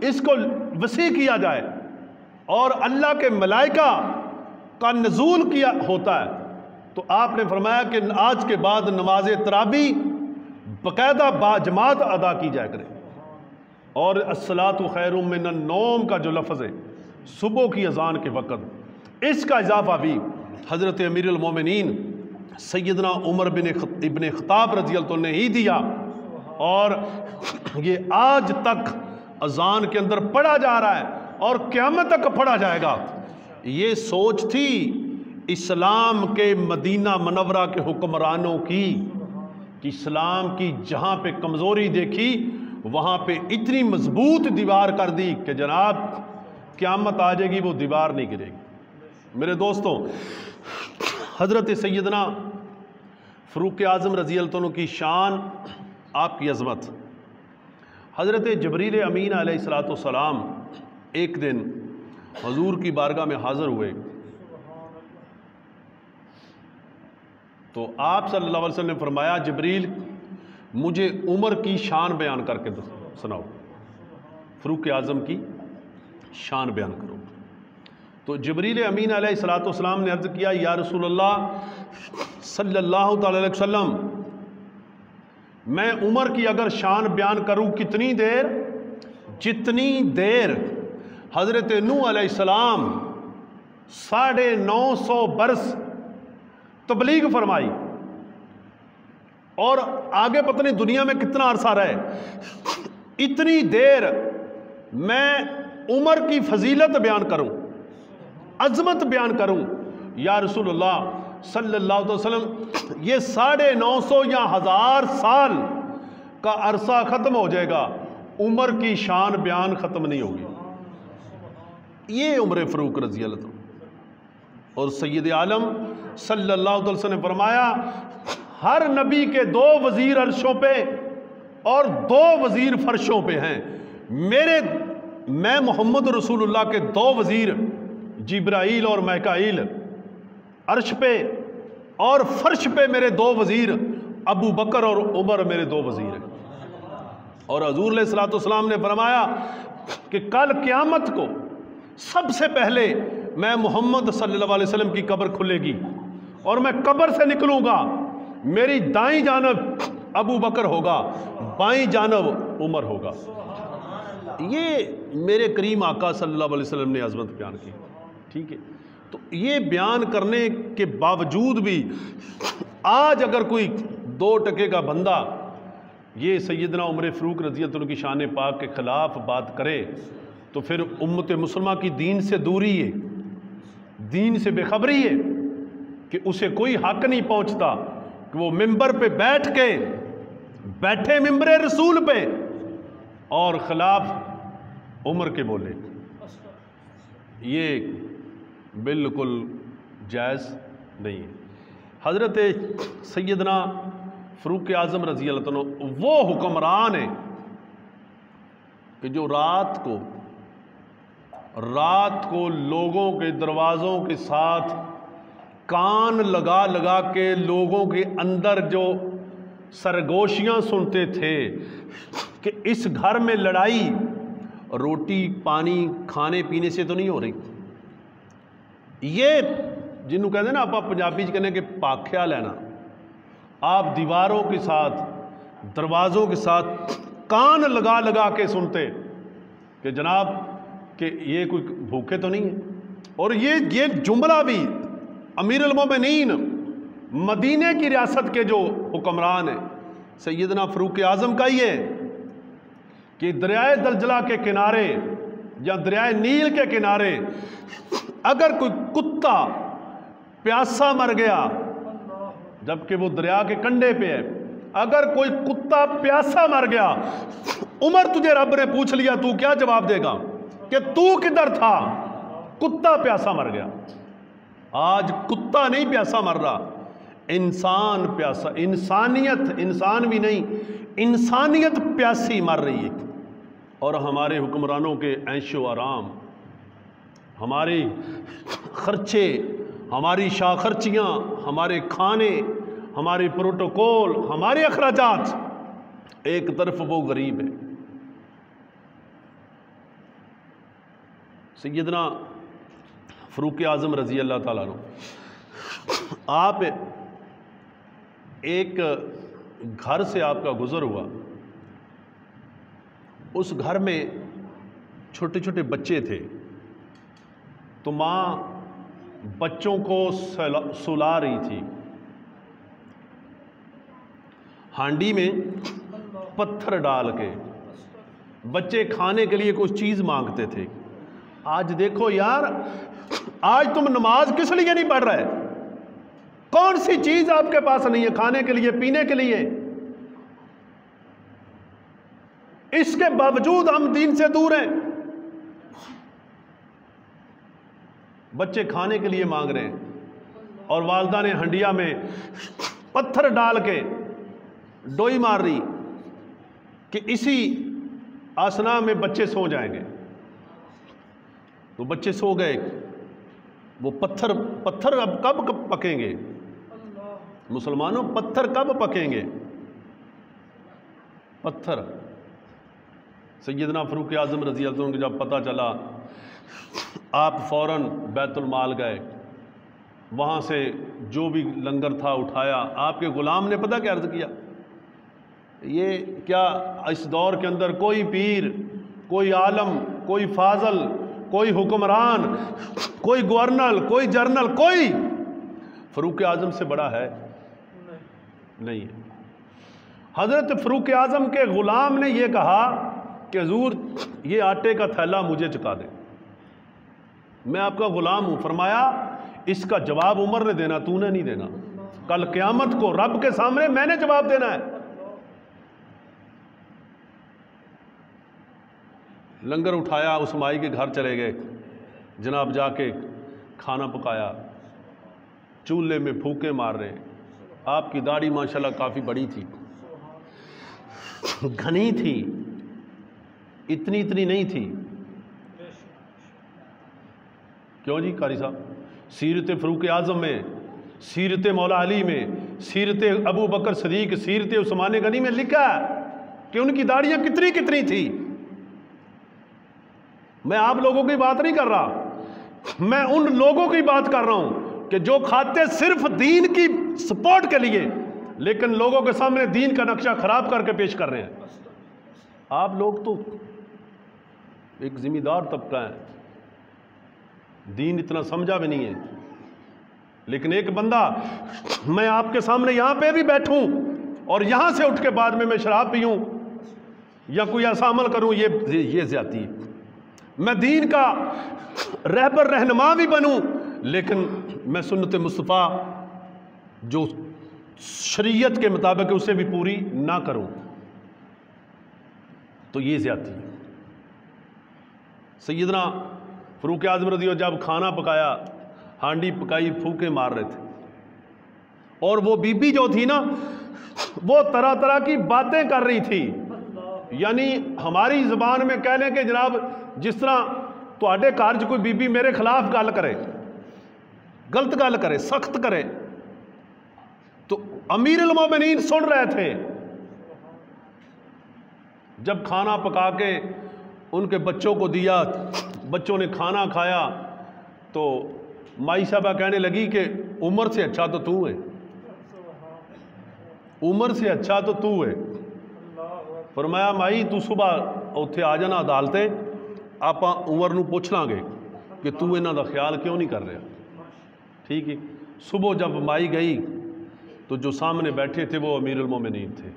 اس کو وسیع کیا جائے اور اللہ کے ملائکہ کا نزول کیا ہوتا ہے، تو آپ نے فرمایا کہ آج کے بعد نماز تراویح باقاعدہ با جماعت ادا کی جائے کرے، اور الصلاۃ خیر من النوم کا جو لفظ ہے صبح کی اذان کے وقت، اس کا اضافہ بھی حضرت امیر المومنین سیدنا عمر ابن خطاب رضی اللہ عنہ نے ہی دیا، اور یہ آج تک اذان کے اندر پڑھا جا رہا ہے اور قیامت تک پڑھا جائے گا۔ یہ سوچ تھی اسلام کے مدینہ منورہ کے حکمرانوں کی کہ اسلام کی جہاں پہ کمزوری دیکھی وہاں پہ اتنی مضبوط دیوار کر دی کہ جناب قیامت آ جائے گی وہ دیوار نہیں گرے گی۔ میرے دوستوں، حضرت سیدنا فاروق اعظم رضی اللہ عنہ کی شان، آپ کی عظمت۔ حضرت جبریل امین علیہ السلام ایک دن حضور کی بارگاہ میں حاضر ہوئے تو آپ صلی اللہ علیہ وسلم نے فرمایا، جبریل مجھے عمر کی شان بیان کر کے سناؤ، فاروق اعظم کی شان بیان کرو۔ تو جبریل امین علیہ السلام نے عرض کیا، یا رسول اللہ صلی اللہ تعالی علیہ وسلم، میں عمر کی اگر شان بیان کروں کتنی دیر؟ جتنی دیر حضرت نوح علیہ السلام 950 برس تبلیغ فرمائی، اور آگے پتہ نہیں دنیا میں کتنا عرصہ رہے، اتنی دیر میں عمر کی فضیلت بیان کروں، عظمت بیان کروں؟ یا رسول اللہ صلی اللہ علیہ وسلم، یہ 950 یا 1000 سال کا عرصہ ختم ہو جائے گا، عمر کی شان بیان ختم نہیں ہوگی۔ یہ عمر فاروق رضی اللہ عنہ۔ اور سید عالم صلی اللہ علیہ وسلم نے فرمایا، ہر نبی کے 2 وزیر عرشوں پہ اور 2 وزیر فرشوں پہ ہیں، میں محمد رسول اللہ کے 2 وزیر جبرائیل اور میکائیل عرش پہ، اور فرش پہ میرے 2 وزیر ابو بکر اور عمر میرے 2 وزیر ہیں۔ اور حضور علیہ الصلوۃ والسلام نے فرمایا کہ کل قیامت کو سب سے پہلے میں محمد صلی اللہ علیہ وسلم کی قبر کھلے گی، اور میں قبر سے نکلوں گا، میری دائیں جانب ابو بکر ہوگا، بائیں جانب عمر ہوگا۔ یہ میرے کریم آقا صلی اللہ علیہ وسلم نے عظمت بیان کی، ٹھیک ہے؟ تو یہ بیان کرنے کے باوجود بھی آج اگر کوئی 2 ٹکے کا بندہ یہ سیدنا عمر فاروق رضی اللہ عنہ کی شان پاک کے خلاف بات کرے تو پھر امت مسلمہ کی دین سے دوری ہے، دین سے بے خبری ہے، کہ اسے کوئی حق نہیں پہنچتا کہ وہ ممبر پہ بیٹھے ممبر رسول پہ اور خلاف عمر کے بولے۔ یہ بالکل جائز نہیں ہے۔ حضرت سیدنا فاروق اعظم رضی اللہ عنہ وہ حکمران ہیں کہ جو رات کو لوگوں کے دروازوں کے ساتھ کان لگا لگا کے لوگوں کے اندر جو سرگوشیاں سنتے تھے کہ اس گھر میں لڑائی روٹی پانی کھانے پینے سے تو نہیں ہو رہی۔ یہ جنہوں کہتے ہیں نا آپ پنجابی کہنے کہ پاکھیا لینا، آپ دیواروں کے ساتھ دروازوں کے ساتھ کان لگا لگا کے سنتے کہ جناب کہ یہ کوئی بھوکے تو نہیں ہے۔ اور یہ جملہ بھی امیر المومنین مدینے کی ریاست کے جو حکمران ہیں سیدنا فاروق اعظم کا ہی ہے کہ دریائے دلجلہ کے کنارے یا دریائے نیل کے کنارے اگر کوئی کتا پیاسا مر گیا، جبکہ وہ دریا کے کنڈے پہ ہے، اگر کوئی کتا پیاسا مر گیا، عمر تجھے رب نے پوچھ لیا تو کیا جواب دے گا کہ تو کدھر تھا؟ کتا پیاسا مر گیا۔ آج کتا نہیں پیاسا مر رہا، انسان پیاسا، انسان بھی نہیں، انسانیت پیاسی مر رہی ہے۔ اور ہمارے حکمرانوں کے عیش و آرام، ہمارے خرچے، ہماری شاہ خرچیاں، ہمارے کھانے، ہمارے پروٹوکول، ہمارے اخراجات، ایک طرف وہ غریب ہے، سیدنا فاروق اعظم رضی اللہ تعالیٰ عنہ، آپ ایک گھر سے آپ کا گزر ہوا، اس گھر میں چھوٹے چھوٹے بچے تھے، تو ماں بچوں کو سلا رہی تھی، ہانڈی میں پتھر ڈال کے بچے کھانے کے لیے کچھ چیز مانگتے تھے۔ آج دیکھو یار، آج تم نماز کس لیے نہیں پڑھ رہے؟ کون سی چیز آپ کے پاس نہیں ہے کھانے کے لیے، پینے کے لیے؟ اس کے باوجود ہم دین سے دور ہیں۔ بچے کھانے کے لیے مانگ رہے ہیں اور والدہ نے ہنڈیا میں پتھر ڈال کے ڈوئی مار رہی کہ اسی آسنا میں بچے سو جائیں گے۔ تو بچے سو گئے، وہ پتھر اب کب پکیں گے؟ مسلمانوں، پتھر کب پکیں گے؟ پتھر۔ سیدنا فاروق اعظم رضی اللہ عنہ کو جب پتہ چلا، آپ فوراً بیت المال گئے، وہاں سے جو بھی لنگر تھا اٹھایا۔ آپ کے غلام نے پتہ کیا عرض کیا؟ یہ کیا اس دور کے اندر کوئی پیر، کوئی عالم، کوئی فاضل، کوئی حکمران، کوئی گورنر، کوئی جرنل، کوئی فاروق اعظم سے بڑا ہے؟ نہیں ہے۔ حضرت فاروق اعظم کے غلام نے یہ کہا کہ حضور یہ آٹے کا تھیلا مجھے چکا دیں، میں آپ کا غلام ہوں۔ فرمایا اس کا جواب عمر نے دینا، تو نے نہیں دینا۔ کل قیامت کو رب کے سامنے میں نے جواب دینا ہے۔ لنگر اٹھایا، اس مائی کے گھر چلے گئے، جناب جا کے کھانا پکایا، چولہے میں پھونکے مار رہے۔ آپ کی داڑھی ماشاءاللہ کافی بڑی تھی، گھنی تھی، اتنی نہیں تھی۔ کیوں جی قاری صاحب؟ سیرت فاروق اعظم میں، سیرت مولا علی میں، سیرت ابو بکر صدیق، سیرت عثمان غنی میں لکھا ہے کہ ان کی داڑیاں کتنی تھی۔ میں آپ لوگوں کی بات نہیں کر رہا، میں ان لوگوں کی بات کر رہا ہوں کہ جو کھاتے صرف دین کی سپورٹ کے لیے، لیکن لوگوں کے سامنے دین کا نقشہ خراب کر کے پیش کر رہے ہیں۔ آپ لوگ تو ایک ذمہ دار طبقہ ہے، دین اتنا سمجھا بھی نہیں ہے، لیکن ایک بندہ، میں آپ کے سامنے یہاں پہ بھی بیٹھوں اور یہاں سے اٹھ کے بعد میں شراب پیوں یا کوئی ایسا عمل کروں، یہ زیادتی ہے۔ میں دین کا رہبر رہنما بھی بنوں، لیکن میں سنت مصطفیٰ جو شریعت کے مطابق اسے بھی پوری نہ کروں، تو یہ زیادتی ہے۔ سیدنا فاروق اعظم رضی اللہ جب کھانا پکایا، ہانڈی پکائی، پھونکے مار رہے تھے، اور وہ بی بی جو تھی نا، وہ طرح کی باتیں کر رہی تھی، یعنی ہماری زبان میں کہہ لیں کہ جناب جس طرح تواڈے گھر کوئی بی بی میرے خلاف گل کرے، غلط گل کرے، سخت کرے، تو امیر المومنین سن رہے تھے۔ جب کھانا پکا کے ان کے بچوں کو دیا، بچوں نے کھانا کھایا، تو مائی صاحبہ کہنے لگی کہ عمر سے اچھا تو تو ہے، عمر سے اچھا تو تو ہے۔ فرمایا مائی تو صبح اتھے آ جانا عدالتے، آپ عمر نو پوچھ لیں گے کہ تو انہاں دا خیال کیوں نہیں کر رہا۔ ٹھیک ہے۔ صبح جب مائی گئی تو جو سامنے بیٹھے تھے وہ امیر المومنین تھے۔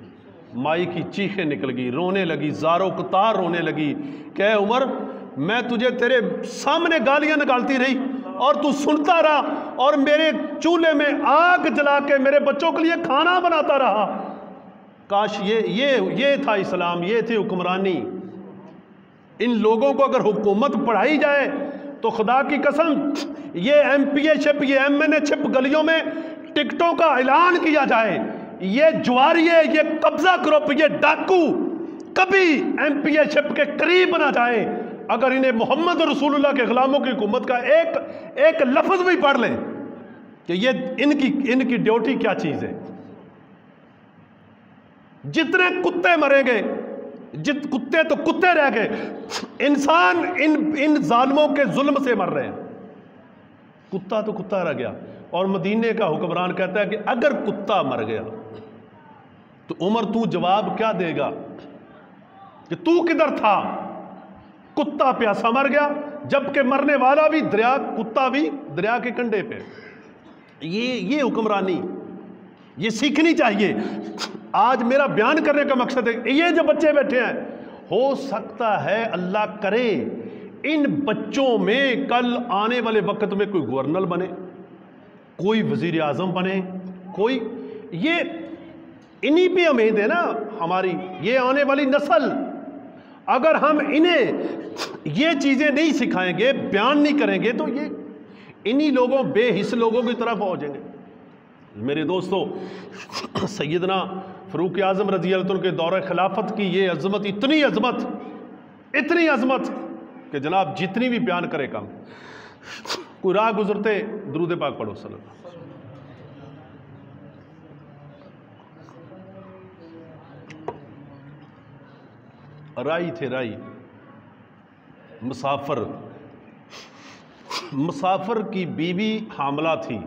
مائی کی چیخیں نکل گئی، رونے لگی، زاروں کتار رونے لگی کہ اے عمر، میں تجھے تیرے سامنے گالیاں نکالتی رہی اور تو سنتا رہا، اور میرے چولہے میں آگ جلا کے میرے بچوں کے لیے کھانا بناتا رہا۔ کاش یہ تھا اسلام، یہ تھی حکمرانی۔ ان لوگوں کو اگر حکومت پڑھائی جائے تو خدا کی قسم یہ ایم پی اے شپ، یہ ایم این اے شپ گلیوں میں ٹکٹوں کا اعلان کیا جائے، یہ جواریے، یہ قبضہ گروپ، یہ ڈاکو کبھی ایم پی اے شپ کے قریب نہ جائے اگر انہیں محمد رسول اللہ کے غلاموں کی حکومت کا ایک لفظ بھی پڑھ لیں کہ یہ ان کی ڈیوٹی کیا چیز ہے۔ جتنے کتے مریں گے جت کتے تو کتے رہ گئے، انسان ان ظالموں کے ظلم سے مر رہے ہیں، کتا تو کتا رہ گیا۔ اور مدینے کا حکمران کہتا ہے کہ اگر کتا مر گیا تو عمر تو جواب کیا دے گا کہ تو کدھر تھا؟ کتا پیاسا مر گیا، جبکہ مرنے والا بھی دریا، کتا بھی دریا کے کنڈے پہ۔ یہ حکمرانی یہ سیکھنی چاہیے۔ آج میرا بیان کرنے کا مقصد ہے یہ جو بچے بیٹھے ہیں، ہو سکتا ہے اللہ کرے ان بچوں میں کل آنے والے وقت میں کوئی گورنر بنے، کوئی وزیر اعظم بنے، کوئی، یہ انہی پہ امید ہے نا ہماری، یہ آنے والی نسل۔ اگر ہم انہیں یہ چیزیں نہیں سکھائیں گے، بیان نہیں کریں گے، تو یہ انہی لوگوں، بے حس لوگوں کی طرف ہو جائیں گے۔ میرے دوستو، سیدنا فاروق اعظم رضی اللہ عنہ کے دور خلافت کی یہ عظمت، اتنی عظمت کہ جناب جتنی بھی بیان کرے کم۔ کوئی راہ گزرتے درود پاک پڑھو صلی اللہ۔ رائی تھے، رائی مسافر کی بیوی حاملہ تھی،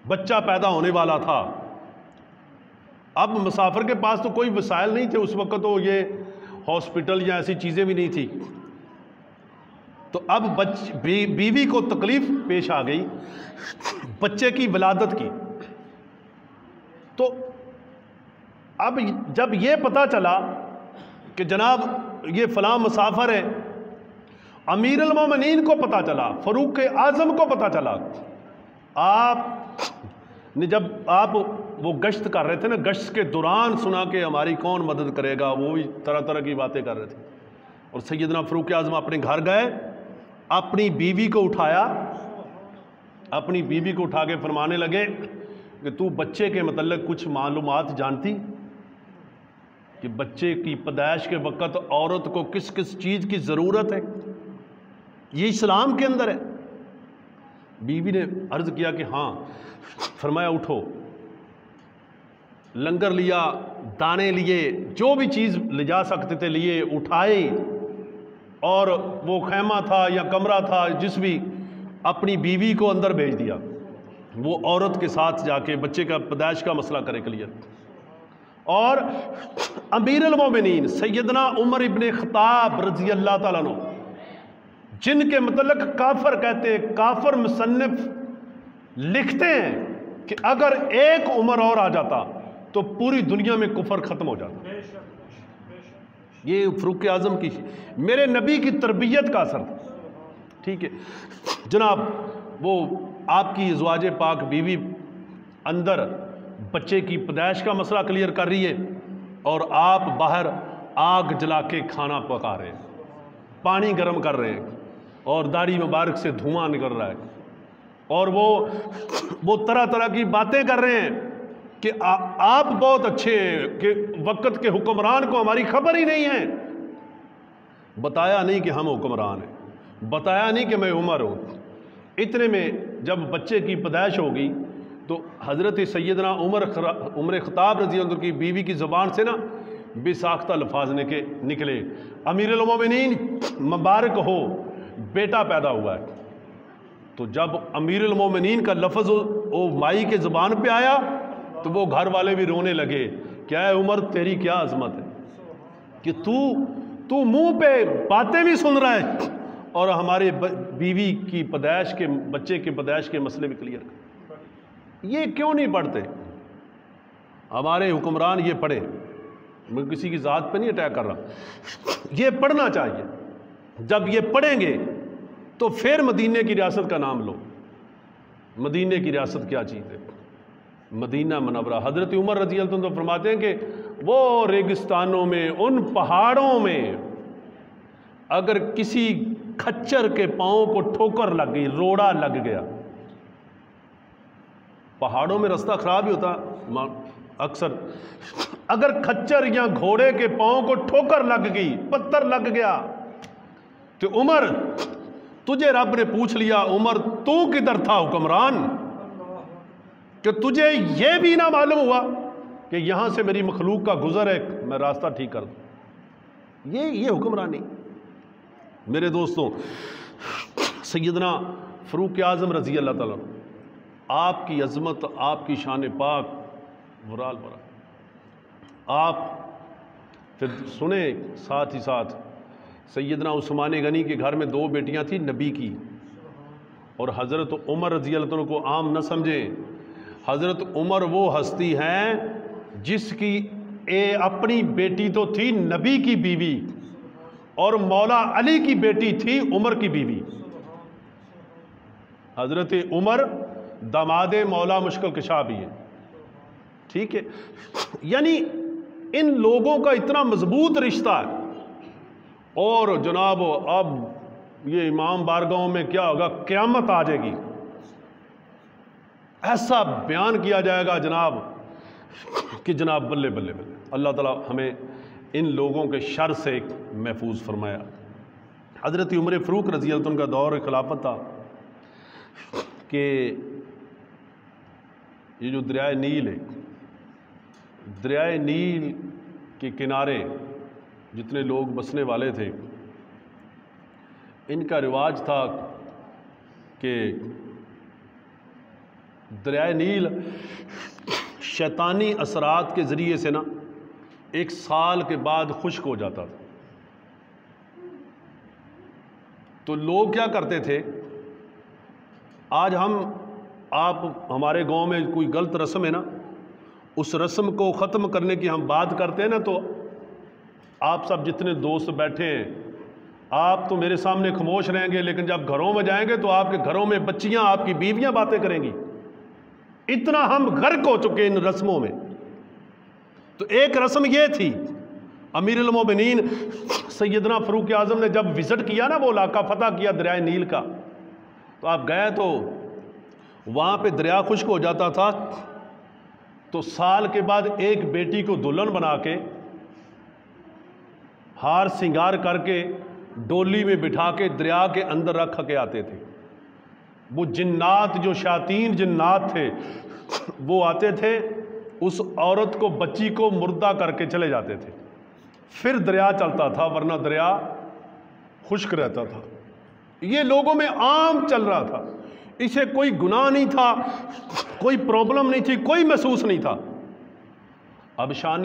بچہ پیدا ہونے والا تھا۔ اب مسافر کے پاس تو کوئی وسائل نہیں تھے، اس وقت تو یہ ہاسپٹل یا ایسی چیزیں بھی نہیں تھی، تو اب بیوی کو تکلیف پیش آ گئی بچے کی ولادت کی۔ تو اب جب یہ پتہ چلا کہ جناب یہ فلاں مسافر ہے، امیر المومنین کو پتہ چلا، فاروق اعظم کو پتہ چلا، جب آپ وہ گشت کر رہے تھے نا، گشت کے دوران سنا کہ ہماری کون مدد کرے گا، وہ بھی طرح طرح کی باتیں کر رہے تھے۔ اور سیدنا فاروق اعظم اپنے گھر گئے، اپنی بیوی کو اٹھایا، اپنی بیوی کو اٹھا کے فرمانے لگے کہ تو بچے کے متعلق کچھ معلومات جانتی کہ بچے کی پیدائش کے وقت عورت کو کس کس چیز کی ضرورت ہے؟ یہ اسلام کے اندر ہے۔ بیوی نے عرض کیا کہ ہاں۔ فرمایا اٹھو، لنگر لیا، دانے لیے، جو بھی چیز لے جا سکتے تھے لیے، اٹھائے، اور وہ خیمہ تھا یا کمرہ تھا جس بھی، اپنی بیوی کو اندر بھیج دیا، وہ عورت کے ساتھ جا کے بچے کا پیدائش کا مسئلہ کرے کلیئر۔ اور امیر المومنین سیدنا عمر ابن خطاب رضی اللہ تعالیٰ عنہ، جن کے متعلق کافر کہتے ہیں، کافر مصنف لکھتے ہیں کہ اگر ایک عمر اور آ جاتا تو پوری دنیا میں کفر ختم ہو جاتا۔ یہ فاروق اعظم کی، میرے نبی کی تربیت کا اثر تھا۔ ٹھیک ہے جناب، وہ آپ کی ازواج پاک بیوی اندر بچے کی پیدائش کا مسئلہ کلیئر کر رہی ہے، اور آپ باہر آگ جلا کے کھانا پکا رہے ہیں، پانی گرم کر رہے ہیں، اور داڑھی مبارک سے دھواں نکل رہا ہے، اور وہ طرح طرح کی باتیں کر رہے ہیں کہ آپ بہت اچھے ہیں، کہ وقت کے حکمران کو ہماری خبر ہی نہیں ہے۔ بتایا نہیں کہ ہم حکمران ہیں، بتایا نہیں کہ میں عمر ہوں۔ اتنے میں جب بچے کی پیدائش ہوگی تو حضرت سیدنا عمر خطاب رضی اللہ عنہ کی بیوی کی زبان سے نا بے ساختہ الفاظ نکلے، امیر المومنین مبارک ہو، بیٹا پیدا ہوا ہے۔ تو جب امیر المومنین کا لفظ وہ مائی کے زبان پہ آیا تو وہ گھر والے بھی رونے لگے، کیا ہے عمر تیری کیا عظمت ہے کہ تو منہ پہ باتیں بھی سن رہا ہے اور ہمارے بیوی کی پیدائش کے، بچے کی پیدائش کے مسئلے بھی کلیئر کر۔ یہ کیوں نہیں پڑھتے ہمارے حکمران؟ یہ پڑھیں، میں کسی کی ذات پہ نہیں اٹیک کر رہا، یہ پڑھنا چاہیے۔ جب یہ پڑھیں گے تو پھر مدینے کی ریاست کا نام لو۔ مدینے کی ریاست کیا چیز ہے؟ مدینہ منورہ۔ حضرت عمر رضی اللہ عنہ فرماتے ہیں کہ وہ ریگستانوں میں، ان پہاڑوں میں اگر کسی کھچر کے پاؤں کو ٹھوکر لگ گئی، روڑا لگ گیا، پہاڑوں میں رستہ خراب ہی ہوتا اکثر، اگر کھچر یا گھوڑے کے پاؤں کو ٹھوکر لگ گئی، پتھر لگ گیا، تو عمر تجھے رب نے پوچھ لیا، عمر تو کدھر تھا حکمران، کہ تجھے یہ بھی نہ معلوم ہوا کہ یہاں سے میری مخلوق کا گزر ہے، میں راستہ ٹھیک کر دوں۔ یہ حکمرانی۔ میرے دوستوں، سیدنا فاروق اعظم رضی اللہ تعالیٰ آپ کی عظمت، آپ کی شان پاک ورال برا۔ آپ پھر سنیں ساتھ ہی ساتھ سیدنا عثمان غنی کے گھر میں 2 بیٹیاں تھیں نبی کی، اور حضرت عمر رضی اللہ عنہ کو عام نہ سمجھیں۔ حضرت عمر وہ ہستی ہیں جس کی اپنی بیٹی تو تھی نبی کی بیوی، اور مولا علی کی بیٹی تھی عمر کی بیوی۔ حضرت عمر داماد مولا مشکل کشا بھی ہے، ٹھیک ہے۔ یعنی ان لوگوں کا اتنا مضبوط رشتہ ہے، اور جناب اب یہ امام بارگاہوں میں کیا ہوگا، قیامت آ جائے گی، ایسا بیان کیا جائے گا جناب کہ جناب بلے بلے بلے۔ اللہ تعالیٰ ہمیں ان لوگوں کے شر سے محفوظ فرمایا۔ حضرت عمر فاروق رضی اللہ عنہ کا دور خلافت تھا کہ یہ جو دریائے نیل ہے، دریائے نیل کے کنارے جتنے لوگ بسنے والے تھے، ان کا رواج تھا کہ دریائے نیل شیطانی اثرات کے ذریعے سے 1 سال کے بعد خشک ہو جاتا تھا۔ تو لوگ کیا کرتے تھے، آج آپ ہمارے گاؤں میں کوئی غلط رسم ہے نا، اس رسم کو ختم کرنے کی ہم بات کرتے ہیں نا، تو آپ سب جتنے دوست بیٹھے ہیں، آپ تو میرے سامنے خاموش رہیں گے، لیکن جب گھروں میں جائیں گے تو آپ کے گھروں میں بچیاں، آپ کی بیویاں باتیں کریں گی۔ اتنا ہم غرق ہو چکے ان رسموں میں۔ تو ایک رسم یہ تھی، امیر المومنین سیدنا فاروق اعظم نے جب وزٹ کیا نا، وہ علاقہ فتح کیا دریائے نیل کا، تو آپ گئے تو وہاں پہ دریا خشک ہو جاتا تھا، تو سال کے بعد ایک بیٹی کو دلہن بنا کے، ہار سنگار کر کے، ڈولی میں بٹھا کے دریا کے اندر رکھ کے آتے تھے۔ وہ جنات، جو شیاطین جنات تھے، وہ آتے تھے، اس عورت کو، بچی کو مردہ کر کے چلے جاتے تھے، پھر دریا چلتا تھا، ورنہ دریا خشک رہتا تھا۔ یہ لوگوں میں عام چل رہا تھا، اسے کوئی گناہ نہیں تھا، کوئی پرابلم نہیں تھی، کوئی محسوس نہیں تھا۔ اب شان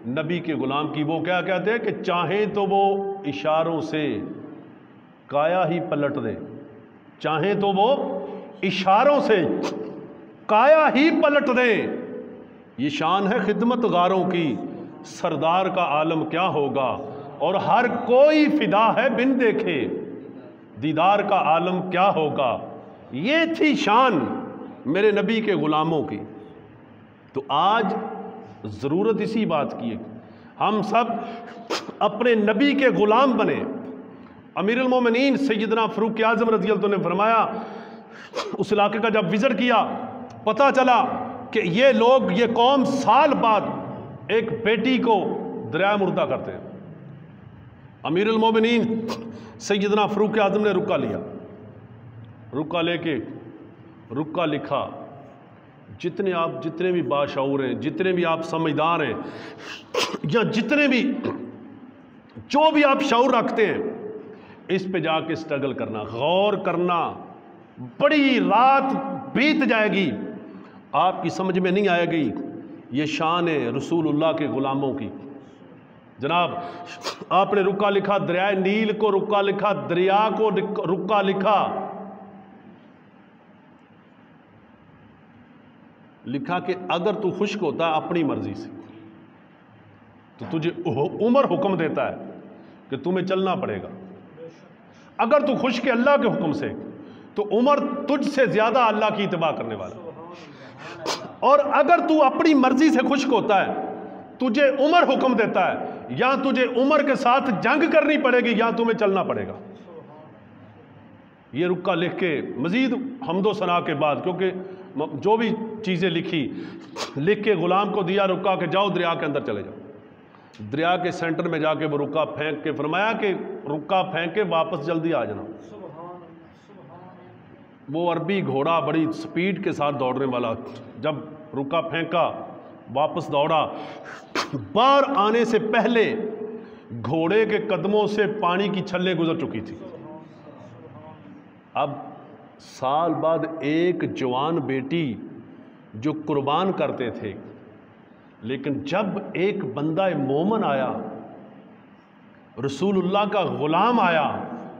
نبی کے غلام کی وہ کیا کہتے ہیں کہ چاہیں تو وہ اشاروں سے کایا ہی پلٹ دے، چاہیں تو وہ اشاروں سے کایا ہی پلٹ دے۔ یہ شان ہے خدمت گاروں کی، سردار کا عالم کیا ہوگا، اور ہر کوئی فدا ہے بن دیکھے، دیدار کا عالم کیا ہوگا۔ یہ تھی شان میرے نبی کے غلاموں کی۔ تو آج ضرورت اسی بات کی ہے، ہم سب اپنے نبی کے غلام بنے۔ امیر المومنین سیدنا فاروق اعظم رضی اللہ عنہ نے فرمایا، اس علاقے کا جب وزٹ کیا، پتہ چلا کہ یہ لوگ، یہ قوم سال بعد ایک بیٹی کو دریا مردہ کرتے ہیں۔ امیر المومنین سیدنا فاروق اعظم نے رکا لیا، رکا لے کے رکا لکھا، جتنے بھی باشعور ہیں، جتنے بھی آپ سمجھدار ہیں، یا جتنے بھی جو بھی آپ شعور رکھتے ہیں، اس پہ جا کے سٹرگل کرنا، غور کرنا، بڑی رات بیت جائے گی، آپ کی سمجھ میں نہیں آئے گی۔ یہ شان ہے رسول اللہ کے غلاموں کی۔ جناب آپ نے رکا لکھا، دریائے نیل کو رکا لکھا، دریا کو رکا لکھا، لکھا کہ اگر تو خشک ہوتا ہے اپنی مرضی سے تو تجھے عمر حکم دیتا ہے کہ تمہیں چلنا پڑے گا، اگر تو خشک ہے اللہ کے حکم سے تو عمر تجھ سے زیادہ اللہ کی اتباع کرنے والا، اور اگر تو اپنی مرضی سے خشک ہوتا ہے تجھے عمر حکم دیتا ہے، یا تجھے عمر کے ساتھ جنگ کرنی پڑے گی یا تمہیں چلنا پڑے گا۔ یہ رکا لکھ کے مزید حمد و ثنا کے بعد، کیونکہ جو بھی چیزیں لکھی لکھ کے غلام کو دیا رکا کہ جاؤ دریا کے اندر چلے جاؤ۔ دریا کے سینٹر میں جا کے وہ رکا پھینک کے فرمایا کہ رکا پھینک کے واپس جلدی آ جانا۔ وہ عربی گھوڑا بڑی سپیڈ کے ساتھ دوڑنے والا، جب رکا پھینکا واپس دوڑا، بار آنے سے پہلے گھوڑے کے قدموں سے پانی کی چھلیں گزر چکی تھی۔ اب سال بعد ایک جوان بیٹی جو قربان کرتے تھے، لیکن جب ایک بندہ مومن آیا، رسول اللہ کا غلام آیا،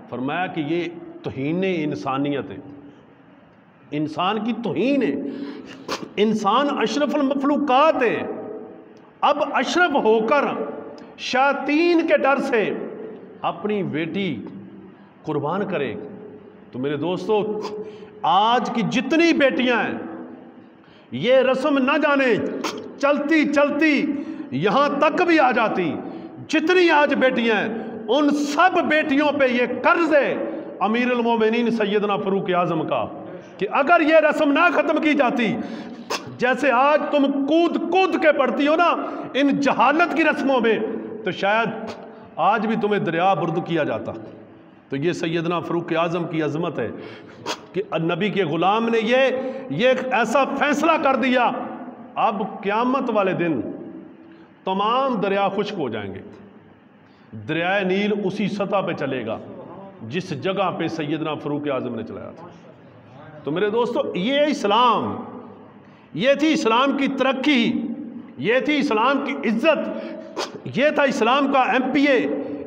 فرمایا کہ یہ توہین انسانیت ہے، انسان کی توہین ہے، انسان اشرف المخلوقات ہے، اب اشرف ہو کر شیاطین کے ڈر سے اپنی بیٹی قربان کرے۔ تو میرے دوستو، آج کی جتنی بیٹیاں ہیں یہ رسم نہ جانے چلتی چلتی یہاں تک بھی آ جاتی، جتنی آج بیٹیاں ہیں ان سب بیٹیوں پہ یہ قرض ہے امیر المومنین سیدنا فاروق اعظم کا، کہ اگر یہ رسم نہ ختم کی جاتی، جیسے آج تم کود کود کے پڑھتی ہو نا ان جہالت کی رسموں میں، تو شاید آج بھی تمہیں دریا برد کیا جاتا۔ تو یہ سیدنا فاروق اعظم کی عظمت ہے کہ نبی کے غلام نے یہ ایسا فیصلہ کر دیا، اب قیامت والے دن تمام دریا خشک ہو جائیں گے، دریائے نیل اسی سطح پہ چلے گا جس جگہ پہ سیدنا فاروق اعظم نے چلایا تھا۔ تو میرے دوستو، یہ اسلام، یہ تھی اسلام کی ترقی، یہ تھی اسلام کی عزت، یہ تھا اسلام کا ایم پی اے،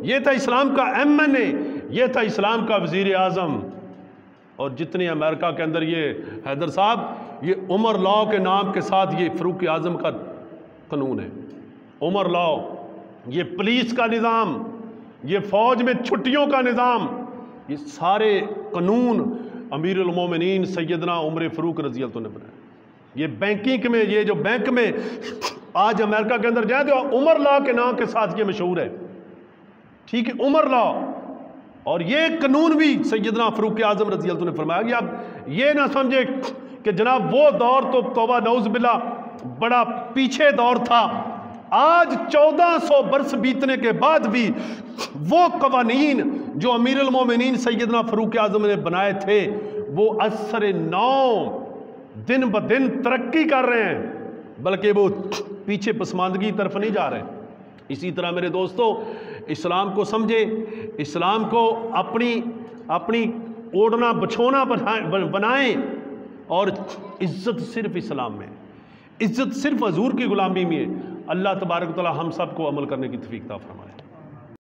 یہ تھا اسلام کا ایم این اے، یہ تھا اسلام کا وزیر اعظم۔ اور جتنے امریکہ کے اندر یہ حیدر صاحب، یہ عمر لاء کے نام کے ساتھ یہ فاروق اعظم کا قانون ہے، عمر لاء، یہ پولیس کا نظام، یہ فوج میں چھٹیوں کا نظام، یہ سارے قانون امیر المومنین سیدنا عمر فاروق رضی اللہ عنہ نے بنائے۔ یہ بینکنگ میں، یہ جو بینک میں آج امریکہ کے اندر جائیں تو عمر لاء کے نام کے ساتھ یہ مشہور ہے، ٹھیک ہے، عمر لاء۔ اور یہ قانون بھی سیدنا فاروق اعظم رضی اللہ عنہ نے فرمایا کہ اب یہ نہ سمجھے کہ جناب وہ دور تو توبہ نعوذ باللہ بڑا پیچھے دور تھا، آج 1400 برس بیتنے کے بعد بھی وہ قوانین جو امیر المومنین سیدنا فاروق اعظم نے بنائے تھے وہ اثر نو دن بدن ترقی کر رہے ہیں، بلکہ وہ پیچھے پسماندگی طرف نہیں جا رہے۔ اسی طرح میرے دوستو، اسلام کو سمجھے، اسلام کو اپنی اوڑھنا بچھونا بنائیں، اور عزت صرف اسلام میں، عزت صرف حضور کی غلامی میں ہے۔ اللہ تبارک و تعالی ہم سب کو عمل کرنے کی توفیق عطا فرمائے۔